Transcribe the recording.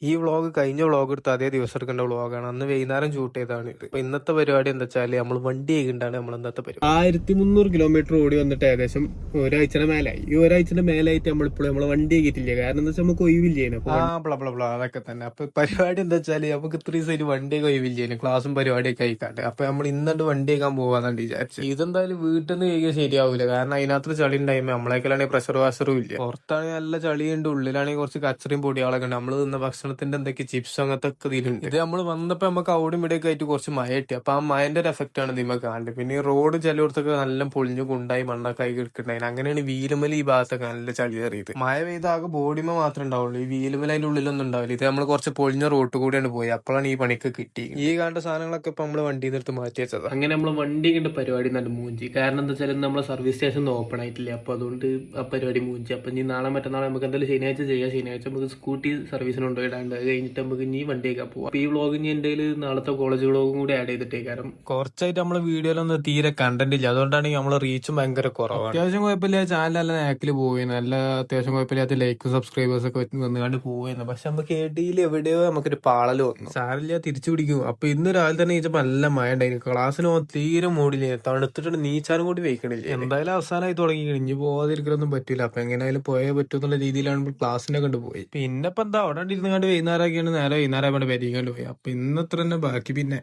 ഈ വ്ളോഗ് കഴിഞ്ഞ വ്ളോഗ് എടുത്ത അതേ ദിവസം എടുക്കേണ്ട വ്ളോഗാണ്. അന്ന് വൈകുന്നേരം ഷൂട്ട് ചെയ്താണ് ഇത്. അപ്പൊ ഇന്നത്തെ പരിപാടി എന്താ വെച്ചാല് നമ്മൾ വണ്ടി കൈകൊണ്ടാണ് നമ്മൾ ഇന്നത്തെ പരിപാടി. 1300 കിലോമീറ്റർ ഓടി വന്നിട്ട് ഏകദേശം ഒരാഴ്ചയുടെ മേലായി. ഈ ഒരാഴ്ചയുടെ മേലായിട്ട് നമ്മളിപ്പോൾ നമ്മളെ വണ്ടി കയറ്റില്ല. കാരണം എന്താ വെച്ചാൽ നമുക്ക് ഒഴിവില്ലേനു. അതൊക്കെ തന്നെ. അപ്പൊ പരിപാടി എന്താ വെച്ചാല് നമുക്ക് 3 ദിവസമായിട്ട് വണ്ടിയൊക്കെ ഒഴിവില്ലേനു, ക്ലാസ്സും പരിപാടിയൊക്കെ ആയിക്കാണ്ട്. അപ്പൊ നമ്മൾ ഇന്നിട്ട് വണ്ടി കഴിക്കാൻ പോവാന്നാണ് വിചാരിച്ചത്. ഇതെന്തായാലും വീട്ടിൽ നിന്ന് കഴിക്കാൻ ശരിയാവൂല, കാരണം അതിനകത്ത് ചളി ഉണ്ടായി. നമ്മളേക്കാണെങ്കിൽ പ്രഷർ വാഷറും ഇല്ല. പുറത്താണെങ്കിൽ നല്ല ചളിയുണ്ട്, ഉള്ളിലാണെങ്കിൽ കുറച്ച് കച്ചറയും പൊടികളൊക്കെ ഉണ്ട്. നമ്മള് തിന്ന ഭക്ഷണത്തിന്റെ എന്തൊക്കെ ചിപ്സ് അങ്ങനത്തെ ഒക്കെ ഇതിലുണ്ട്. ഇത് നമ്മൾ വന്നപ്പോ നമുക്ക് അവിടെയും ഇവിടെയൊക്കെ ആയിട്ട് കുറച്ച് മഴ കിട്ടി. അപ്പൊ ആ മഴന്റെ ഒരു എഫക്ട് ആണ് ഇതിമ്മ കാണുന്നത്. പിന്നെ ഈ റോഡ് ചിലയിടത്തൊക്കെ നല്ല പൊളിഞ്ഞു കുണ്ടായി മണ്ണൊക്കെ ആയി കിടക്കുന്നുണ്ടായിരുന്നു. അങ്ങനെയാണ് വീലുമല ഈ ഭാഗത്തൊക്കെ നല്ല ചളി കയറിയത്. മഴ പെയ്ത ആകെ ബോഡിമ മാത്രമേ ഉണ്ടാവുള്ളൂ, ഈ വീലുമല അതിന്റെ ഉള്ളിലൊന്നും ഉണ്ടാവില്ല. ഇത് നമ്മൾ കുറച്ച് പൊളിഞ്ഞ റോഡ് കൂടെയാണ് പോയി. അപ്പോഴാണ് ഈ പണിക്ക് കിട്ടി. ഈ കാണുന്ന സാധനങ്ങളൊക്കെ ഇപ്പൊ നമ്മള് വണ്ടി നിർത്ത് മാറ്റി വെച്ചത്. അങ്ങനെ നമ്മള് വണ്ടി കണ്ട് പരിപാടി നല്ല മൂഞ്ചി. കാരണം എന്താ വെച്ചാൽ നമ്മളെ സർവീസ് സ്റ്റേഷൻ ഓപ്പൺ ആയിട്ടില്ല. അപ്പൊ അതുകൊണ്ട് ആ പരിപാടി മൂഞ്ചി. അപ്പൊ ഇനി നാളെ മറ്റന്നാളെ നമുക്ക് എന്തായാലും ശനിയാഴ്ച ചെയ്യാം. ശനിയാഴ്ച നമുക്ക് സ്കൂട്ടി സർവീസിന് കൊണ്ടുപോയിടാണ്ട്. അത് കഴിഞ്ഞിട്ട് നമുക്ക് ഇനി വണ്ടിയൊക്കെ പോവാം. അപ്പൊ ഈ വ്ളോഗ് ഇനി എന്റെ നാളത്തെ കോളേജ് വ്ളോഗും കൂടി ആഡ് ചെയ്തിട്ടേ. കാരണം കുറച്ചായിട്ട് നമ്മളെ വീഡിയോയിലൊന്നും തീരെ കണ്ടന്റ് ഇല്ല. അതുകൊണ്ടാണ് നമ്മളെ റീച്ചും ഭയങ്കര കുറവാണ്. അത്യാവശ്യം കുഴപ്പമില്ല, ചാനൽ നല്ല നാക്കിൽ പോവുകയാണ്. നല്ല അത്യാവശ്യം കുഴപ്പമില്ലാത്ത ലൈക്കും സബ്സ്ക്രൈബേഴ്സ് ഒക്കെ വന്നുകൊണ്ട് പോവുകയാണ്. പക്ഷെ നമുക്ക് ഇടയിൽ എവിടെയോ നമുക്കൊരു പാളല് വന്നു. സാറില്ല, തിരിച്ചു പിടിക്കും. അപ്പൊ ഇന്ന് രാവിലെ തന്നെ നീച്ചപ്പോ നല്ല മഴ ഉണ്ടായിരുന്നു. ക്ലാസ്സിന് തീരെ മൂടില്ല, തണുത്തിട്ട് നീച്ചാനും കൂടി വെക്കണില്ല. എന്തായാലും അവസാനമായി തുടങ്ങി. ഇനി പോവാതിരിക്കലൊന്നും പറ്റില്ല. അപ്പൊ എങ്ങനെയായാലും പോയേ പറ്റൂ എന്നുള്ള രീതിയിലാണ് ക്ലാസ്സിനെ കണ്ടുപോയി. പിന്നെ ഇപ്പൊ എന്താ അവിടെ ഇരുന്ന് കണ്ട് വൈകുന്നേരമൊക്കെയാണ്, നേരെ വൈകുന്നേരം അവിടെ വരികണ്ട് പോയി. അപ്പൊ ഇന്നത്ര തന്നെ ബാക്കി പിന്നെ